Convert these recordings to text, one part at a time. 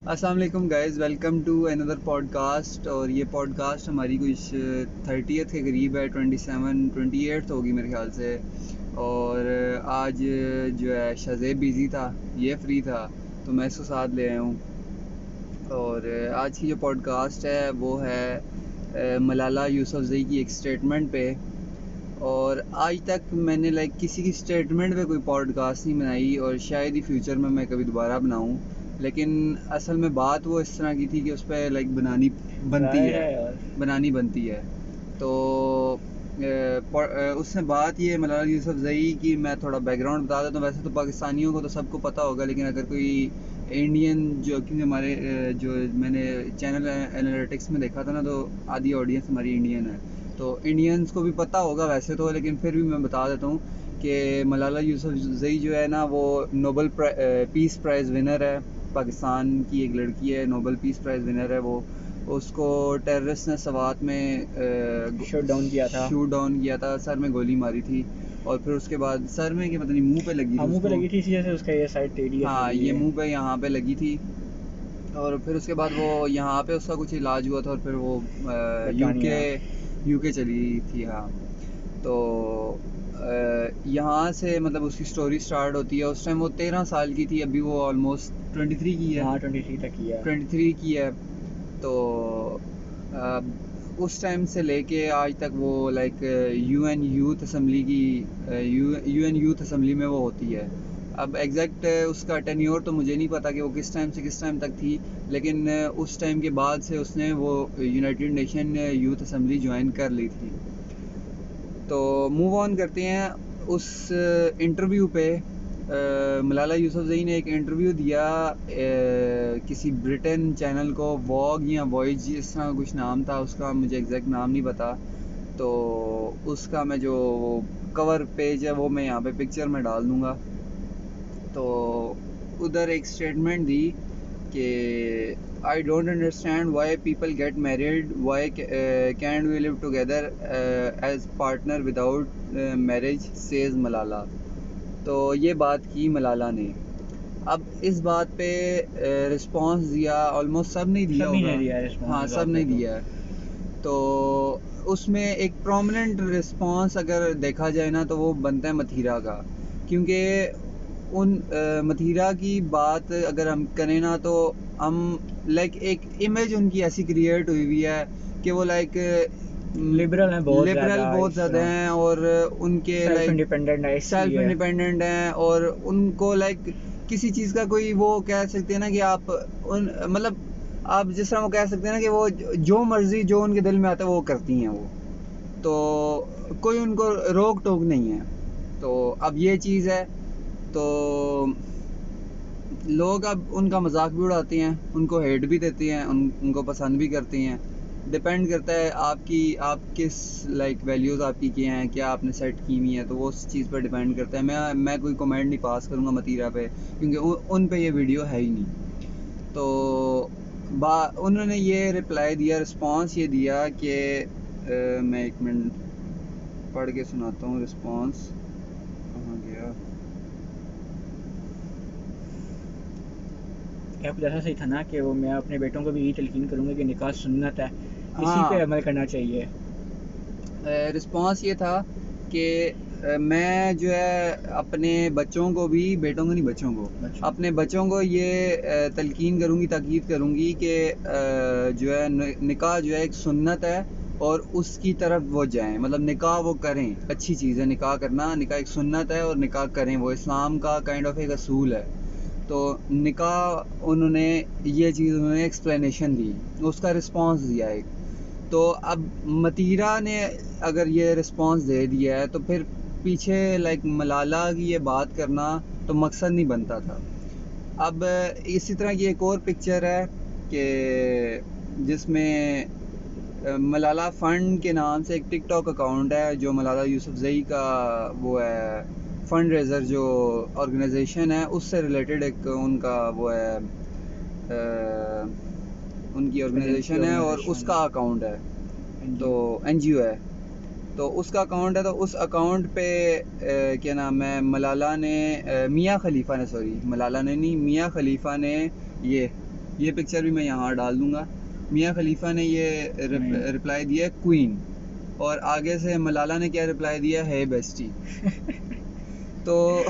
अस्सलाम वालेकुम guys, welcome to another podcast. और ये पॉडकास्ट हमारी कुछ 30th के करीब है, 28th होगी मेरे ख्याल से। और आज जो है शाज़ेब बिज़ी था, ये फ्री था, तो मैं इसको साथ ले आया हूँ। और आज की जो पॉडकास्ट है वो है मलाला यूसुफ़ज़ई की एक स्टेटमेंट पे। और आज तक मैंने किसी की स्टेटमेंट पे कोई पॉडकास्ट नहीं बनाई, और शायद ही फ्यूचर में मैं कभी दोबारा बनाऊं। लेकिन असल में बात वो इस तरह की थी कि उस पर बनानी बनती है। तो उसने बात ये मलाला यूसुफ़ज़ई की, मैं थोड़ा बैकग्राउंड बता देता हूँ। वैसे तो पाकिस्तानियों को तो सबको पता होगा, लेकिन अगर कोई इंडियन, जो क्योंकि हमारे जो मैंने चैनल एनालिटिक्स में देखा था ना, तो आधी ऑडियंस हमारी इंडियन है, तो इंडियंस को भी पता होगा वैसे तो, लेकिन फिर भी मैं बता देता हूँ कि मलाला यूसुफ़ज़ई जो है ना, वो नोबल पीस प्राइज़ विनर है। पाकिस्तान की एक लड़की है, नोबल पीस प्राइज़ विनर है वो। उसको टेररिस्ट ने सवात में शूट डाउन किया था, सर में गोली मारी थी। और फिर उसके बाद सर में, कि पता नहीं मुंह पे लगी थी, मुंह पे लगी थी, जैसे उसका ये साइड टेढ़ी है। हाँ, ये मुंह पे यहाँ पे लगी थी। और फिर उसके बाद वो यहाँ पे उसका कुछ इलाज हुआ था, और फिर वो यूके चली थी। हाँ, तो यहाँ से मतलब उसकी स्टोरी स्टार्ट होती है। उस टाइम वो 13 साल की थी, अभी वो ऑलमोस्ट 23 की है। हाँ, 23 तक की है। 23 की है। तो उस टाइम से लेके आज तक वो यूएन यूथ असम्बली की यूएन यूथ असम्बली में वो होती है। अब एग्जैक्ट उसका टेन्योर तो मुझे नहीं पता कि वो किस टाइम से किस टाइम तक थी, लेकिन उस टाइम के बाद से उसने वो United nation youth assembly join कर ली थी। तो मूव ऑन करते हैं उस इंटरव्यू पे। मलाला यूसुफ़ज़ई ने एक इंटरव्यू दिया किसी ब्रिटेन चैनल को, वॉग या वॉइज, इस तरह कुछ नाम था उसका, मुझे एग्जैक्ट नाम नहीं पता। तो उसका मैं जो कवर पेज है वो मैं यहाँ पे पिक्चर में डाल दूँगा। तो उधर एक स्टेटमेंट दी कि I don't understand why people get married, why can we live together as partner without marriage, says Malala. तो ये बात की मलाला ने। अब इस बात पे रिस्पांस दिया, ऑलमोस्ट सब नहीं दिया होगा। हाँ, सब नहीं दिया है। तो उसमें एक प्रोमिनेंट रिस्पांस अगर देखा जाए ना, तो वो बनता है मथीरा का। क्योंकि उन मथीरा की बात अगर हम करें ना, तो हम एक इमेज उनकी ऐसी क्रिएट हुई हुई है कि वो लिबरल हैं, बहुत ज़्यादा हैं, और उनके सेल्फ इंडिपेंडेंट हैं, और उनको किसी चीज़ का कोई, वो कह सकते हैं ना कि आप उन मतलब आप जिस तरह वो कह सकते हैं ना कि वो जो मर्जी जो उनके दिल में आता है वो करती हैं वो। तो कोई उनको रोक टोक नहीं है। तो अब ये चीज़ है, तो लोग अब उनका मजाक भी उड़ाते हैं, उनको हेट भी देते हैं, उनको पसंद भी करते हैं। डिपेंड करता है आप किस वैल्यूज़ आपकी क्या हैं, क्या आपने सेट की हुई हैं, तो वो उस चीज़ पर डिपेंड करता है। मैं कोई कमेंट नहीं पास करूँगा मतीरा पे, क्योंकि उन पे ये वीडियो है ही नहीं। तो उन्होंने ये रिप्लाई दिया, रिस्पांस ये दिया कि मैं एक मिनट पढ़ के सुनाता हूँ रिस्पांस। कहाँ गया? कुछ ऐसा सही था ना कि वो मैं अपने बेटों को भी यही तलकीन करूँगा कि निकाह सुन्नत है, इसी पे अमल करना चाहिए। रिस्पांस ये था कि मैं जो है अपने बच्चों को भी, बेटों को नहीं, बच्चों को, अपने बच्चों को ये तलकीन करूँगी, ताकीद करूँगी कि जो है निकाह जो है एक सुन्नत है, और उसकी तरफ वो जाएं, मतलब निकाह वो करें। अच्छी चीज़ है निकाह करना, निकाह एक सुन्नत है, और निकाह करें, वो इस्लाम का काइंड ऑफ एक असूल है। तो निकाह उन्होंने ये चीज़ उन्होंने एक्सप्लेनेशन दी, उसका रिस्पांस दिया एक। तो अब मतीरा ने अगर ये रिस्पांस दे दिया है, तो फिर पीछे मलाला की ये बात करना तो मकसद नहीं बनता था। अब इसी तरह की एक और पिक्चर है कि जिसमें मलाला फ़ंड के नाम से एक टिकटॉक अकाउंट है, जो मलाला यूसुफ़ज़ई का वो है, फ़ंड रेज़र जो ऑर्गेनाइजेशन है, उससे रिलेटेड एक उनका वो है, उनकी ऑर्गेनाइजेशन है, और उसका अकाउंट है, तो एनजीओ है। तो उसका अकाउंट है, तो उस अकाउंट पे क्या नाम है, मलाला ने मियाँ खलीफा ने, सॉरी मलाला ने नहीं, मियाँ खलीफा ने ये ये पिक्चर भी मैं यहाँ डाल दूंगा। मियाँ खलीफा ने ये रिप्लाई दिया है क्वीन, और आगे से मलाला ने क्या रिप्लाई दिया है बेस्टी। तो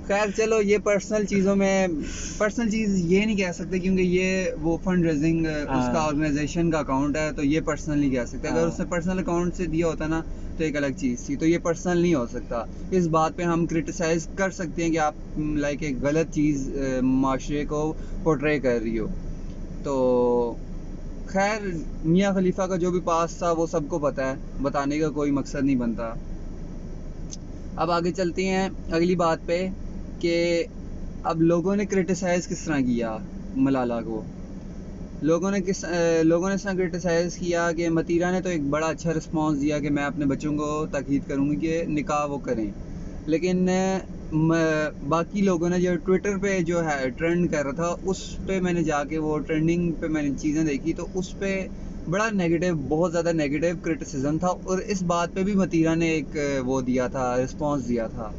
खैर चलो, ये पर्सनल चीज़ों में पर्सनल चीज़ ये नहीं कह सकते, क्योंकि ये वो फंड रेजिंग उसका ऑर्गेनाइजेशन का अकाउंट है, तो ये पर्सनल नहीं कह सकते। अगर उसने पर्सनल अकाउंट से दिया होता ना तो एक अलग चीज़ थी, तो ये पर्सनल नहीं हो सकता। इस बात पे हम क्रिटिसाइज़ कर सकते हैं कि आप लाइक एक गलत चीज़ माशरे को पोर्ट्रे कर रही हो। तो खैर मियाँ खलीफा का जो भी पास था वो सबको पता है, बताने का कोई मकसद नहीं बनता। अब आगे चलते हैं अगली बात पे कि अब लोगों ने क्रिटिसाइज़ किस तरह किया मलाला को। लोगों ने इस तरह क्रिटिसाइज़ किया कि मतीरा ने तो एक बड़ा अच्छा रिस्पांस दिया कि मैं अपने बच्चों को ताकीद करूँगी कि निकाह वो करें, लेकिन बाकी लोगों ने जो ट्विटर पे जो है ट्रेंड कर रहा था, उस पे मैंने जाके वो ट्रेंडिंग पे मैंने चीज़ें देखी, तो उस पे बड़ा नेगेटिव, बहुत ज़्यादा नेगेटिव क्रिटिसिज्म था। और इस बात पे भी मतीरा ने एक वो दिया था, रिस्पांस दिया था,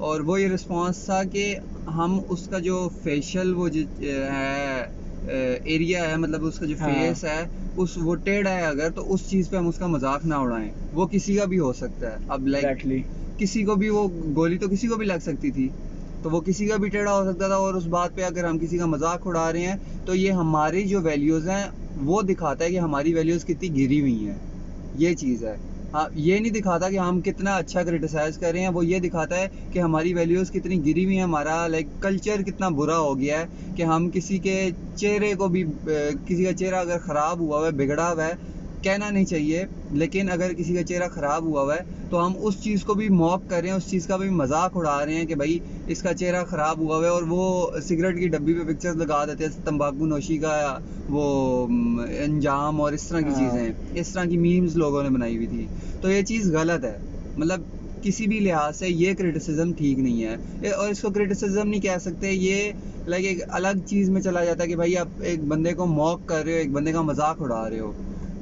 और वो ये रिस्पांस था कि हम उसका जो फेशियल वो जो है एरिया है, मतलब उसका जो फेस है उस वो टेढ़ा है अगर, तो उस चीज़ पे हम उसका मजाक ना उड़ाएं। वो किसी का भी हो सकता है। अब लाइक किसी को भी वो गोली तो किसी को भी लग सकती थी, तो वो किसी का भी टेढ़ा हो सकता था। और उस बात पे अगर हम किसी का मजाक उड़ा रहे हैं तो ये हमारी जो वैल्यूज़ हैं वो दिखाता है कि हमारी वैल्यूज़ कितनी गिरी हुई हैं, ये चीज़ है। हाँ, ये नहीं दिखाता कि हम कितना अच्छा क्रिटिसाइज़ कर रहे हैं, वो ये दिखाता है कि हमारी वैल्यूज़ कितनी गिरी हुई हैं, हमारा लाइक कल्चर कितना बुरा हो गया है कि हम किसी के चेहरे को भी किसी का चेहरा अगर ख़राब हुआ हुआ है, बिगड़ा हुआ है, कहना नहीं चाहिए, लेकिन अगर किसी का चेहरा ख़राब हुआ हुआ है तो हम उस चीज़ को भी मॉक कर रहे हैं, उस चीज़ का भी मजाक उड़ा रहे हैं कि भाई इसका चेहरा ख़राब हुआ हुआ है। और वो सिगरेट की डब्बी पे पिक्चर्स लगा देते हैं तंबाकू नोशी का वो अंजाम और इस तरह की चीज़ें, इस तरह की मीम्स लोगों ने बनाई हुई थी। तो ये चीज़ गलत है, मतलब किसी भी लिहाज से ये क्रिटिसिज्म ठीक नहीं है। और इसको क्रिटिसिज्म नहीं कह सकते, ये लाइक एक अलग चीज़ में चला जाता है कि भाई आप एक बंदे को मॉक कर रहे हो, एक बंदे का मजाक उड़ा रहे हो।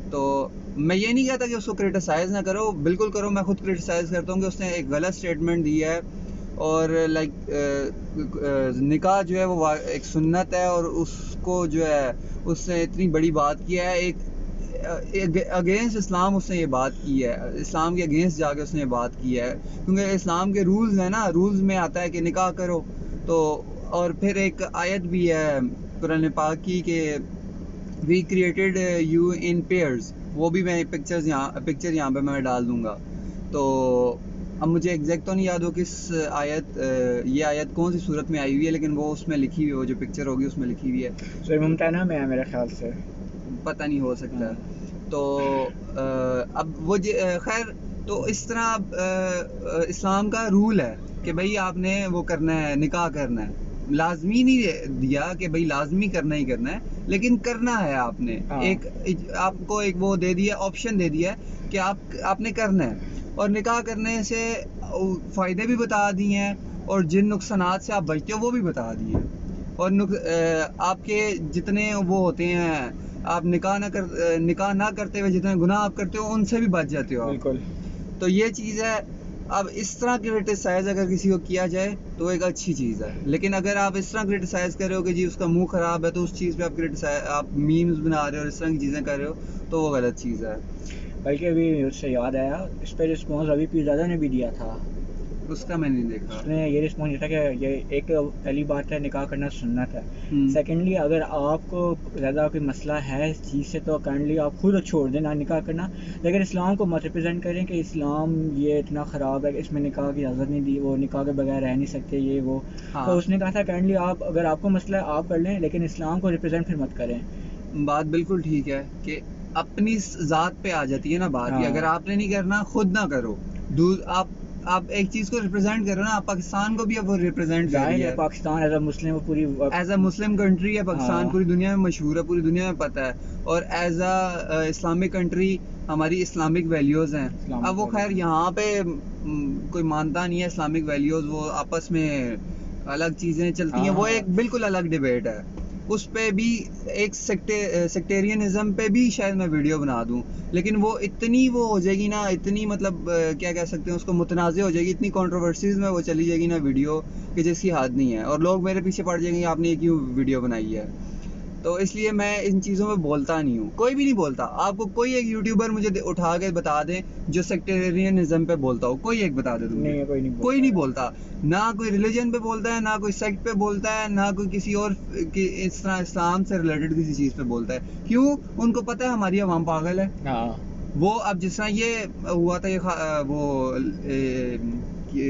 तो मैं ये नहीं कहता कि उसको क्रिटिसाइज़ ना करो, बिल्कुल करो, मैं खुद क्रिटिसाइज़ करता हूँ कि उसने एक गलत स्टेटमेंट दिया है। और लाइक निकाह जो है वो एक सुन्नत है, और उसको जो है उसने इतनी बड़ी बात किया है, एक अगेंस्ट इस्लाम उसने ये बात की है, इस्लाम के अगेंस्ट जाके उसने ये बात की है, क्योंकि इस्लाम के रूल्स हैं ना, रूल्स में आता है कि निकाह करो। तो और फिर एक आयत भी है कुरान पाक की कि we created you in pairs, वो भी मैं पिक्चर यहाँ पे मैं डाल दूंगा। तो अब मुझे एग्जैक्ट तो नहीं याद हो किस ये आयत कौन सी सूरत में आई हुई है, लेकिन वो उसमें लिखी हुई है, वो जो पिक्चर होगी उसमें लिखी हुई है। सूरह मुमतहना में है मेरे ख्याल से, पता नहीं, हो सकता है। तो अब वो खैर, तो इस तरह इस्लाम का रूल है कि भाई आपने वो करना है, निकाह करना है। लाजमी नहीं दिया कि भाई लाजमी करना ही करना है, लेकिन करना है आपने। एक आपको एक वो दे दिया, ऑप्शन दे दिया है कि आपने करना है। और निकाह करने से फ़ायदे भी बता दिए हैं, और जिन नुकसानात से आप बचते हो वो भी बता दिए हैं। और आपके जितने वो होते हैं, आप निकाह ना करते हुए जितने गुनाह आप करते हो उनसे भी बच जाते हो बिल्कुल। तो ये चीज़ है। अब इस तरह क्रिटिसाइज़ अगर किसी को किया जाए तो एक अच्छी चीज़ है, लेकिन अगर आप इस तरह क्रिटिसाइज़ कर रहे हो कि जी उसका मुंह ख़राब है, तो उस चीज़ पे आप मीम्स बना रहे हो और इस तरह की चीज़ें कर रहे हो, तो वो गलत चीज़ है। बल्कि अभी उससे याद आया, इस पर रिस्पॉन्स अभी पीरज़ादा ने भी दिया था, उसका मैंने नहीं देखा। उसने ये रिस्पॉन्स दिया था कि ये एक पहली बात है, निकाह करना सुन्नत है। सेकेंडली, अगर आपको ज़्यादा कोई मसला है इस चीज़ से तो काइंडली आप खुद छोड़ देना निकाह करना, लेकिन इस्लाम को मत रिप्रेजेंट करें कि इस्लाम ये इतना ख़राब है कि इसमें निकाह की इजाज़त नहीं दी, वो निकाह के बगैर रह नहीं सकते, ये वो। हाँ। तो उसने कहा था काइंडली आप, अगर आपको मसला है आप कर लें, लेकिन इस्लाम को रिप्रेजेंट फिर मत करें। बात बिल्कुल ठीक है कि अपनी ज़ात पे आ जाती है ना बात। हाँ। अगर आपने नहीं करना, खुद ना करो। आप एक चीज़ को रिप्रेजेंट करो ना, आप पाकिस्तान को भी अब रिप्रेजेंट कर रही है। Pakistan as a Muslim country है पाकिस्तान। हाँ। पूरी दुनिया में मशहूर है, पूरी दुनिया में पता है। और एज अ इस्लामिक कंट्री हमारी इस्लामिक वैल्यूज़ हैं। अब वो खैर यहाँ पे कोई मानता नहीं है इस्लामिक वैल्यूज़, वो आपस में अलग चीज़ें चलती हैं। वो एक बिल्कुल अलग डिबेट है, उस पे भी एक सेक्टेरियनिज्म पे भी शायद मैं वीडियो बना दूं, लेकिन वो इतनी वो हो जाएगी ना, इतनी मतलब क्या कह सकते हैं उसको, मुतनाज़े हो जाएगी, इतनी कंट्रोवर्सीज में वो चली जाएगी ना वीडियो, कि जिसकी हद नहीं है। और लोग मेरे पीछे पड़ जाएंगे आपने ये क्यों वीडियो बनाई है। तो इसलिए मैं इन चीज़ों में बोलता नहीं हूँ, कोई भी नहीं बोलता। आपको कोई एक यूट्यूबर मुझे उठा के बता दे जो सेक्टेरियनिज्म पे बोलता हो, कोई एक बता दे तुम। नहीं, कोई नहीं बोलता, ना कोई रिलीजन पे बोलता है, ना कोई सेक्ट पे बोलता है, ना कोई किसी और इस तरह इस्लाम से रिलेटेड किसी चीज़ पे बोलता है। क्यों? उनको पता है हमारी आवाम पागल है। हाँ वो अब जिस तरह ये हुआ था, ये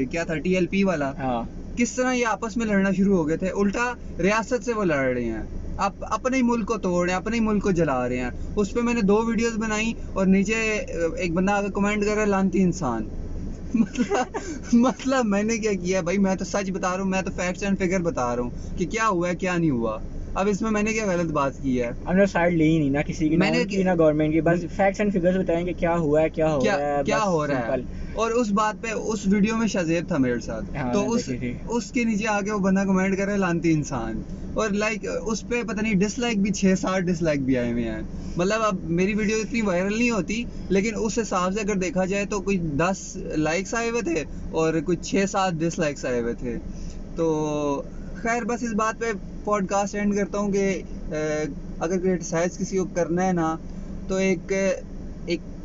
क्या था TLP वाला, हाँ किस तरह ये आपस में लड़ना शुरू हो गए थे। उल्टा रियासत से वो लड़ रहे हैं, आप अपने ही मुल्क को तोड़ रहे हैं, अपने ही मुल्क को जला रहे हैं। उस पर मैंने 2 वीडियोस बनाई और नीचे एक बंदा आकर कमेंट कर रहा है, लानती इंसान। मतलब मैंने क्या किया भाई? मैं तो सच बता रहा हूँ, मैं तो फैक्ट्स एंड फिगर बता रहा हूँ कि क्या हुआ है क्या नहीं हुआ। अब इसमें मैंने क्या गलत बात की है? हमने साइड ली ही नहीं ना किसी की, मैंने ना उनकी ना गवर्नमेंट की, बस फैक्ट्स एंड फिगर्स बताएंगे क्या हुआ है, क्या हो क्या रहा है, क्या बस हो रहा है। सिंपल। और उस बात पे उस वीडियो में शाज़ेब था मेरे साथ, हाँ, तो मैं उस देखी थी। उसके नीचे आके वो बंदा कमेंट कर रहा है, लानती इंसान। और लाइक उस पे पता नहीं डिसलाइक भी 6-7 डिसलाइक भी आए हुए हैं। मतलब अब मेरी वीडियो इतनी वायरल नहीं होती, लेकिन उस हिसाब से अगर देखा जाए तो कोई 10 लाइक्स आए हुए थे और कुछ 6-7 डिसलाइक्स आए हुए थे। तो खैर बस इस बात पे पॉडकास्ट एंड करता हूँ कि अगर क्रिटिसाइज किसी को करना है ना, तो एक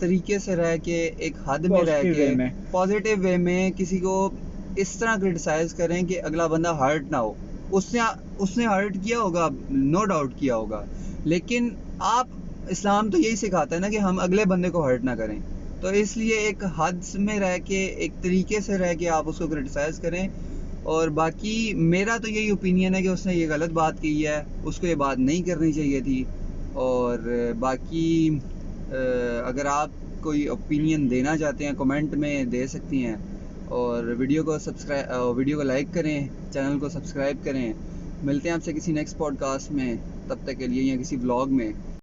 तरीके से रह के, एक हद में रह पॉजिटिव के, वे में। पॉजिटिव वे में किसी को इस तरह क्रिटिसाइज करें कि अगला बंदा हर्ट ना हो। उसने हर्ट किया होगा, नो डाउट किया होगा, लेकिन आप इस्लाम तो यही सिखाता है ना कि हम अगले बंदे को हर्ट ना करें। तो इसलिए एक हद में रह के, एक तरीके से रह के आप उसको क्रिटिसाइज करें। और बाकी मेरा तो यही ओपिनियन है कि उसने ये गलत बात की है, उसको ये बात नहीं करनी चाहिए थी। और बाकी अगर आप कोई ओपिनियन देना चाहते हैं कमेंट में दे सकती हैं। और वीडियो को लाइक करें, चैनल को सब्सक्राइब करें। मिलते हैं आपसे किसी नेक्स्ट पॉडकास्ट में, तब तक के लिए, या किसी व्लॉग में।